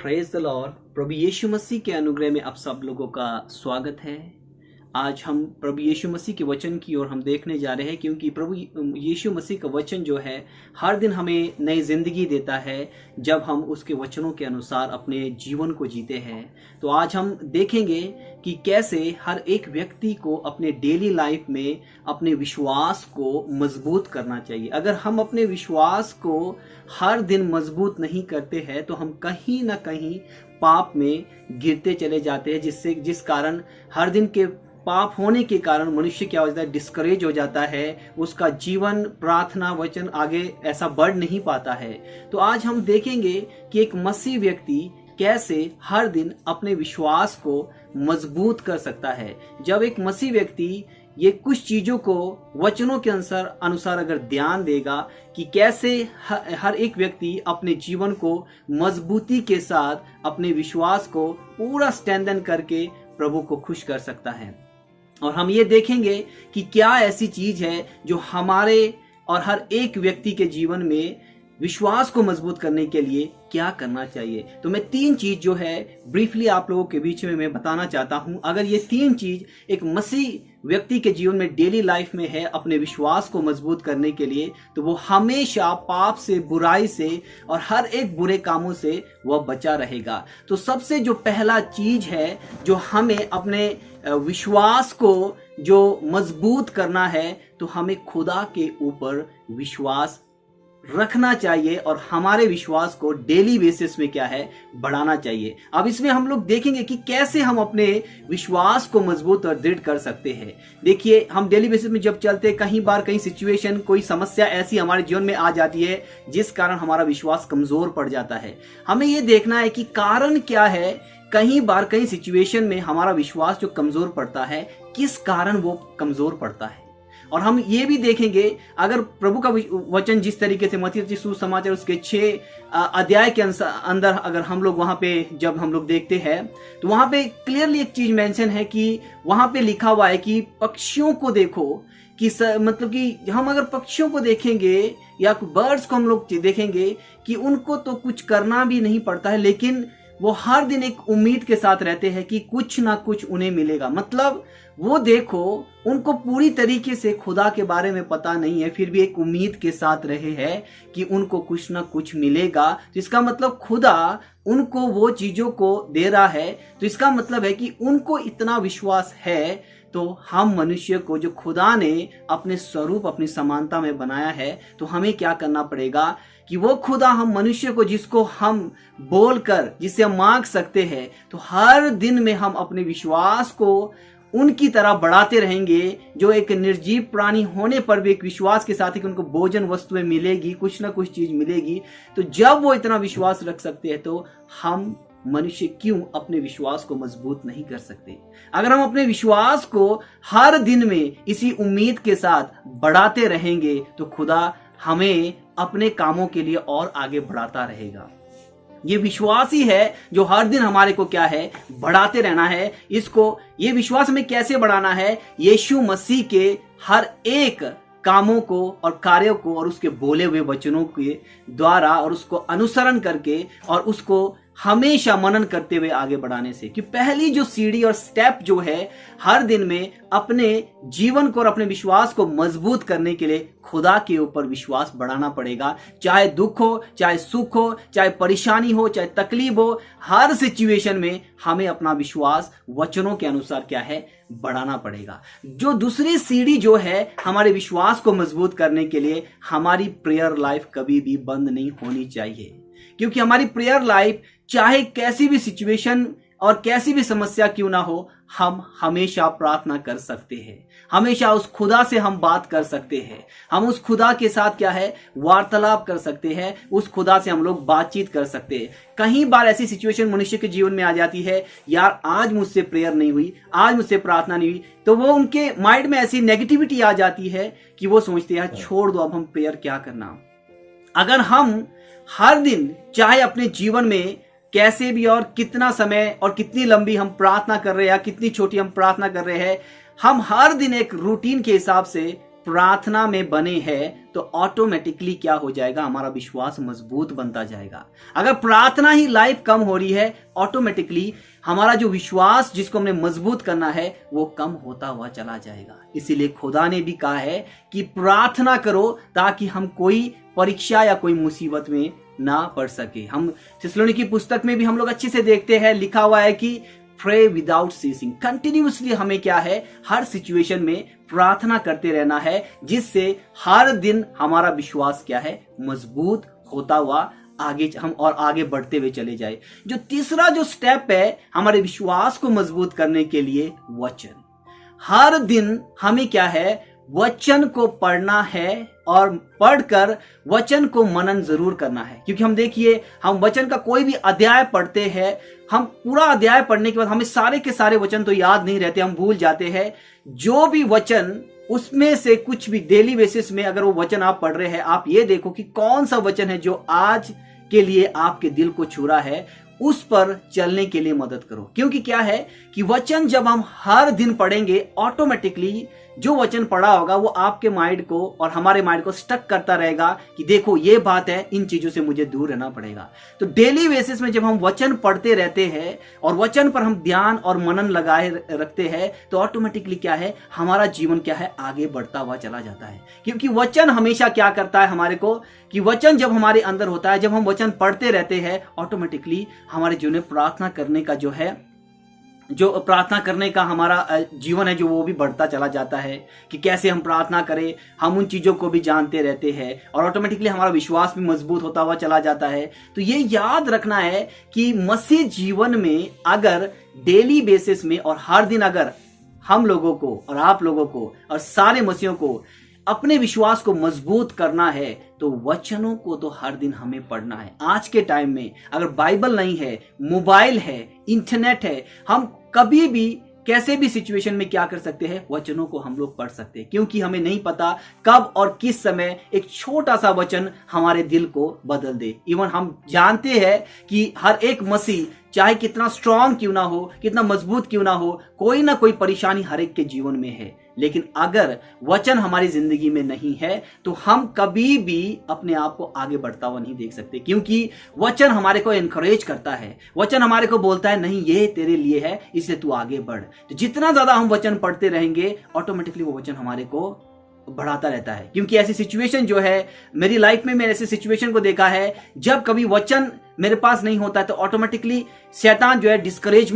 Praise the Lord. प्रभु यीशु मसीह के अनुग्रह में आप सब लोगों का स्वागत है। आज हम प्रभु यीशु मसीह के वचन की ओर हम देखने जा रहे हैं, क्योंकि प्रभु यीशु मसीह का वचन जो है हर दिन हमें नई जिंदगी देता है जब हम उसके वचनों के अनुसार अपने जीवन को जीते हैं। तो आज हम देखेंगे कि कैसे हर एक व्यक्ति को अपने डेली लाइफ में अपने विश्वास को मजबूत करना चाहिए। अगर हम अपने विश्वास को हर दिन मजबूत नहीं करते हैं तो हम कहीं ना कहीं पाप में गिरते चले जाते हैं, जिस कारण हर दिन के पाप होने के कारण मनुष्य क्या हो जाता है, डिस्करेज हो जाता है। उसका जीवन प्रार्थना वचन आगे ऐसा बढ़ नहीं पाता है। तो आज हम देखेंगे कि एक मसीह व्यक्ति कैसे हर दिन अपने विश्वास को मजबूत कर सकता है। जब एक मसीह व्यक्ति ये कुछ चीजों को वचनों के अनुसार अगर ध्यान देगा कि कैसे हर एक व्यक्ति अपने जीवन को मजबूती के साथ अपने विश्वास को पूरा स्ट्रेंथन करके प्रभु को खुश कर सकता है। और हम ये देखेंगे कि क्या ऐसी चीज है जो हमारे और हर एक व्यक्ति के जीवन में विश्वास को मजबूत करने के लिए क्या करना चाहिए। तो मैं 3 चीज जो है ब्रीफली आप लोगों के बीच में मैं बताना चाहता हूं। अगर ये 3 चीज एक मसीह व्यक्ति के जीवन में डेली लाइफ में है अपने विश्वास को मजबूत करने के लिए, तो वो हमेशा पाप से, बुराई से और हर एक बुरे कामों से वह बचा रहेगा। तो सबसे जो पहला चीज है जो हमें अपने विश्वास को जो मजबूत करना है, तो हमें खुदा के ऊपर विश्वास रखना चाहिए और हमारे विश्वास को डेली बेसिस में क्या है, बढ़ाना चाहिए। अब इसमें हम लोग देखेंगे कि कैसे हम अपने विश्वास को मजबूत और दृढ़ कर सकते हैं। देखिए, हम डेली बेसिस में जब चलते हैं, कहीं बार कहीं सिचुएशन, कोई समस्या ऐसी हमारे जीवन में आ जाती है जिस कारण हमारा विश्वास कमजोर पड़ जाता है। हमें यह देखना है कि कारण क्या है। कहीं बार कहीं सिचुएशन में हमारा विश्वास जो कमजोर पड़ता है, किस कारण वो कमजोर पड़ता है। और हम ये भी देखेंगे, अगर प्रभु का वचन जिस तरीके से मत्ती सुसमाचार उसके 6 अध्याय के अंदर अगर हम लोग वहां पे जब हम लोग देखते हैं, तो वहां पे क्लियरली एक चीज मेंशन है कि वहां पे लिखा हुआ है कि पक्षियों को देखो कि मतलब कि हम अगर पक्षियों को देखेंगे या बर्ड्स को हम लोग देखेंगे कि उनको तो कुछ करना भी नहीं पड़ता है, लेकिन वो हर दिन एक उम्मीद के साथ रहते हैं कि कुछ ना कुछ उन्हें मिलेगा। मतलब वो देखो, उनको पूरी तरीके से खुदा के बारे में पता नहीं है, फिर भी एक उम्मीद के साथ रहे हैं कि उनको कुछ ना कुछ मिलेगा। तो इसका मतलब खुदा उनको वो चीजों को दे रहा है। तो इसका मतलब है कि उनको इतना विश्वास है। तो हम मनुष्य को जो खुदा ने अपने स्वरूप, अपनी समानता में बनाया है, तो हमें क्या करना पड़ेगा कि वो खुदा हम मनुष्य को, जिसको हम बोलकर, जिससे हम मांग सकते हैं, तो हर दिन में हम अपने विश्वास को उनकी तरह बढ़ाते रहेंगे, जो एक निर्जीव प्राणी होने पर भी एक विश्वास के साथ ही उनको भोजन वस्तुएं मिलेगी, कुछ ना कुछ चीज मिलेगी। तो जब वो इतना विश्वास रख सकते हैं, तो हम मनुष्य क्यों अपने विश्वास को मजबूत नहीं कर सकते। अगर हम अपने विश्वास को हर दिन में इसी उम्मीद के साथ बढ़ाते रहेंगे, तो खुदा हमें अपने कामों के लिए और आगे बढ़ाता रहेगा। ये विश्वास ही है जो हर दिन हमारे को क्या है, बढ़ाते रहना है। ये विश्वास हमें कैसे बढ़ाना है, यीशु मसीह के हर एक कामों को और कार्यों को और उसके बोले हुए वचनों के द्वारा और उसको अनुसरण करके और उसको हमेशा मनन करते हुए आगे बढ़ाने से। कि पहली जो सीढ़ी और स्टेप जो है, हर दिन में अपने जीवन को और अपने विश्वास को मजबूत करने के लिए खुदा के ऊपर विश्वास बढ़ाना पड़ेगा। चाहे दुख हो, चाहे सुख हो, चाहे परेशानी हो, चाहे तकलीफ हो, हर सिचुएशन में हमें अपना विश्वास वचनों के अनुसार क्या है, बढ़ाना पड़ेगा। जो दूसरी सीढ़ी जो है हमारे विश्वास को मजबूत करने के लिए, हमारी प्रेयर लाइफ कभी भी बंद नहीं होनी चाहिए। क्योंकि हमारी प्रेयर लाइफ, चाहे कैसी भी सिचुएशन और कैसी भी समस्या क्यों ना हो, हम हमेशा प्रार्थना कर सकते हैं। हमेशा उस खुदा से हम बात कर सकते हैं। हम उस खुदा के साथ क्या है, वार्तालाप कर सकते हैं। उस खुदा से हम लोग बातचीत कर सकते हैं। कहीं बार ऐसी सिचुएशन मनुष्य के जीवन में आ जाती है, यार आज मुझसे प्रेयर नहीं हुई, आज मुझसे प्रार्थना नहीं हुई, तो वो उनके माइंड में ऐसी नेगेटिविटी आ जाती है कि वो सोचते हैं छोड़ दो, अब हम प्रेयर क्या करना। अगर हम हर दिन, चाहे अपने जीवन में कैसे भी और कितना समय और कितनी लंबी हम प्रार्थना कर रहे हैं या कितनी छोटी हम प्रार्थना कर रहे हैं, हम हर दिन एक रूटीन के हिसाब से प्रार्थना में बने हैं तो ऑटोमेटिकली क्या हो जाएगा, हमारा विश्वास मजबूत बनता जाएगा। अगर प्रार्थना ही लाइफ कम हो रही है, ऑटोमेटिकली हमारा जो विश्वास जिसको हमने मजबूत करना है वो कम होता हुआ चला जाएगा। इसीलिए खुदा ने भी कहा है कि प्रार्थना करो ताकि हम कोई परीक्षा या कोई मुसीबत में ना पड़ सके। हम थिस्सलुनीकी पुस्तक में भी हम लोग अच्छे से देखते हैं, लिखा हुआ है कि प्रे विदाउट सीसिंग, कंटिन्यूअसली हमें क्या है, हर सिचुएशन में प्रार्थना करते रहना है, जिससे हर दिन हमारा विश्वास क्या है, मजबूत होता हुआ आगे हम और आगे बढ़ते हुए चले जाए। जो तीसरा जो स्टेप है हमारे विश्वास को मजबूत करने के लिए, वचन। हर दिन हमें क्या है, वचन को पढ़ना है और पढ़कर वचन को मनन जरूर करना है। क्योंकि हम देखिए, हम वचन का कोई भी अध्याय पढ़ते हैं, हम पूरा अध्याय पढ़ने के बाद हमें सारे के सारे वचन तो याद नहीं रहते, हम भूल जाते हैं। जो भी वचन, उसमें से कुछ भी डेली बेसिस में अगर वो वचन आप पढ़ रहे हैं, आप ये देखो कि कौन सा वचन है जो आज के लिए आपके दिल को छू रहा है, उस पर चलने के लिए मदद करो। क्योंकि क्या है कि वचन जब हम हर दिन पढ़ेंगे, ऑटोमेटिकली जो वचन पढ़ा होगा वो आपके माइंड को और हमारे माइंड को स्टक करता रहेगा कि देखो ये बात है, इन चीजों से मुझे दूर रहना पड़ेगा। तो डेली बेसिस में जब हम वचन पढ़ते रहते हैं और वचन पर हम ध्यान और मनन लगाए रखते हैं, तो ऑटोमेटिकली क्या है, हमारा जीवन क्या है, आगे बढ़ता हुआ चला जाता है। क्योंकि वचन हमेशा क्या करता है हमारे को, कि वचन जब हमारे अंदर होता है, जब हम वचन पढ़ते रहते हैं, ऑटोमेटिकली हमारे जीवन में प्रार्थना करने का जो प्रार्थना करने का हमारा जीवन है, जो वो भी बढ़ता चला जाता है कि कैसे हम प्रार्थना करें, हम उन चीजों को भी जानते रहते हैं और ऑटोमेटिकली हमारा विश्वास भी मजबूत होता हुआ चला जाता है। तो ये याद रखना है कि मसीह जीवन में अगर डेली बेसिस में और हर दिन अगर हम लोगों को और आप लोगों को और सारे मसीहों को अपने विश्वास को मजबूत करना है, तो वचनों को तो हर दिन हमें पढ़ना है। आज के टाइम में अगर बाइबल नहीं है, मोबाइल है, इंटरनेट है, हम कभी भी कैसे भी सिचुएशन में क्या कर सकते हैं, वचनों को हम लोग पढ़ सकते हैं। क्योंकि हमें नहीं पता कब और किस समय एक छोटा सा वचन हमारे दिल को बदल दे। इवन हम जानते हैं कि हर एक मसीह चाहे कितना स्ट्रांग क्यों ना हो, कितना मजबूत क्यों ना हो, कोई ना कोई परेशानी हर एक के जीवन में है। लेकिन अगर वचन हमारी जिंदगी में नहीं है तो हम कभी भी अपने आप को आगे बढ़ता हुआ नहीं देख सकते। क्योंकि वचन हमारे को एनकरेज करता है, वचन हमारे को बोलता है नहीं ये तेरे लिए है, इसलिए तू आगे बढ़। तो जितना ज्यादा हम वचन पढ़ते रहेंगे, ऑटोमेटिकली वो वचन हमारे को बढ़ाता रहता है। क्योंकि ऐसी सिचुएशन जो है मेरी लाइफ में, मैंने ऐसी सिचुएशन को देखा है, जब कभी वचन मेरे पास नहीं होता है तो ऑटोमेटिकली शैतान जो है डिस्करेज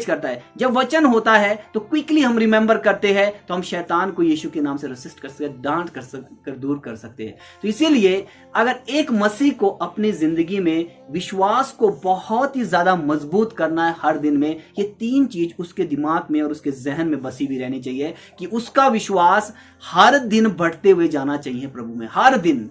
करता है। जब वचन होता है तो क्विकली हम रिमेंबर करते हैं, तो हम शैतान को यीशु के नाम से रेसिस्ट कर सकते हैं, डांट कर दूर कर सकते हैं। तो इसीलिए अगर एक मसीह को अपनी जिंदगी में विश्वास को बहुत ही ज्यादा मजबूत करना है हर दिन में, ये तीन चीज उसके दिमाग में और उसके जहन में बसी भी रहनी चाहिए कि उसका विश्वास हर दिन बढ़ते हुए जाना चाहिए प्रभु में। हर दिन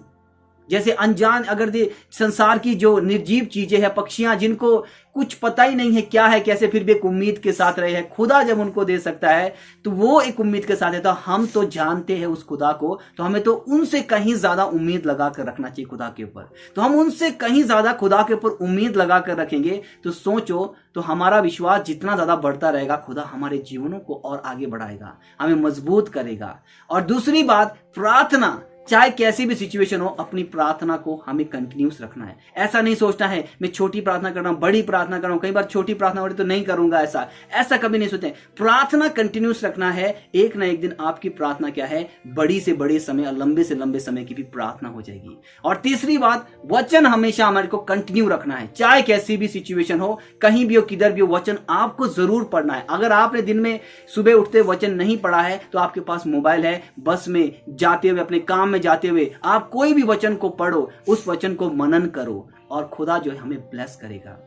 जैसे अनजान अगर संसार की जो निर्जीव चीजें हैं, पक्षियां जिनको कुछ पता ही नहीं है क्या है कैसे, फिर भी एक उम्मीद के साथ रहे हैं, खुदा जब उनको दे सकता है तो वो एक उम्मीद के साथ है। तो हम तो जानते हैं उस खुदा को, तो हमें तो उनसे कहीं ज्यादा उम्मीद लगा कर रखना चाहिए खुदा के ऊपर। तो हम उनसे कहीं ज्यादा खुदा के ऊपर उम्मीद लगा कर रखेंगे तो सोचो, तो हमारा विश्वास जितना ज्यादा बढ़ता रहेगा, खुदा हमारे जीवनों को और आगे बढ़ाएगा, हमें मजबूत करेगा। और दूसरी बात, प्रार्थना, चाहे कैसी भी सिचुएशन हो, अपनी प्रार्थना को हमें कंटिन्यूस रखना है। ऐसा नहीं सोचना है मैं छोटी प्रार्थना कर रहा हूं, बड़ी प्रार्थना कर रहा हूं, कई बार छोटी प्रार्थना हो रही तो नहीं करूंगा, ऐसा कभी नहीं सोचते। प्रार्थना कंटिन्यूस रखना है, एक ना एक दिन आपकी प्रार्थना क्या है, बड़ी से बड़े समय और लंबे से लंबे समय की भी प्रार्थना हो जाएगी। और तीसरी बात, वचन हमेशा हमारे को कंटिन्यू रखना है, चाहे कैसी भी सिचुएशन हो, कहीं भी हो, किधर भी हो, वचन आपको जरूर पढ़ना है। अगर आपने दिन में सुबह उठते वचन नहीं पढ़ा है तो आपके पास मोबाइल है, बस में जाते हुए, अपने काम में जाते हुए आप कोई भी वचन को पढ़ो, उस वचन को मनन करो और खुदा जो है हमें ब्लेस करेगा।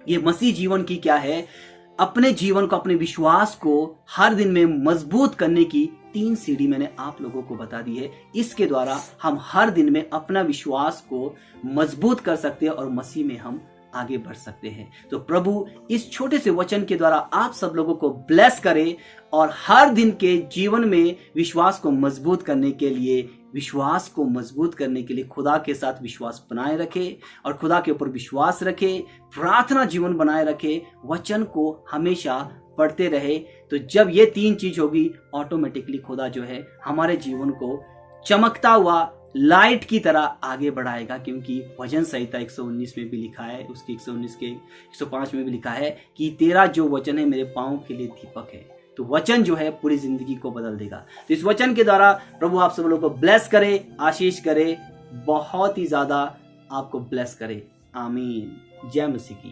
ये मसीह जीवन की क्या है, अपने जीवन को, अपने विश्वास को हर दिन में मजबूत करने की 3 सीढ़ी मैंने आप लोगों को बता दी है। इसके द्वारा हम हर दिन में अपना विश्वास को मजबूत कर सकते हैं और मसीह में हम आगे बढ़ सकते हैं। तो प्रभु इस छोटे से वचन के द्वारा आप सब लोगों को ब्लेस करे और हर दिन के जीवन में विश्वास को मजबूत करने के लिए विश्वास को मजबूत करने के लिए खुदा के साथ विश्वास बनाए रखे और खुदा के ऊपर विश्वास रखे, प्रार्थना जीवन बनाए रखे, वचन को हमेशा पढ़ते रहे। तो जब ये 3 चीज होगी, ऑटोमेटिकली खुदा जो है हमारे जीवन को चमकता हुआ लाइट की तरह आगे बढ़ाएगा। क्योंकि भजन संहिता 119 में भी लिखा है, उसके 119 के 105 में भी लिखा है कि तेरा जो वचन है मेरे पांव के लिए दीपक है। तो वचन जो है पूरी जिंदगी को बदल देगा। तो इस वचन के द्वारा प्रभु आप सब लोगों को ब्लेस करे, आशीष करे, बहुत ही ज्यादा आपको ब्लेस करे। आमीन। जय मसीह की।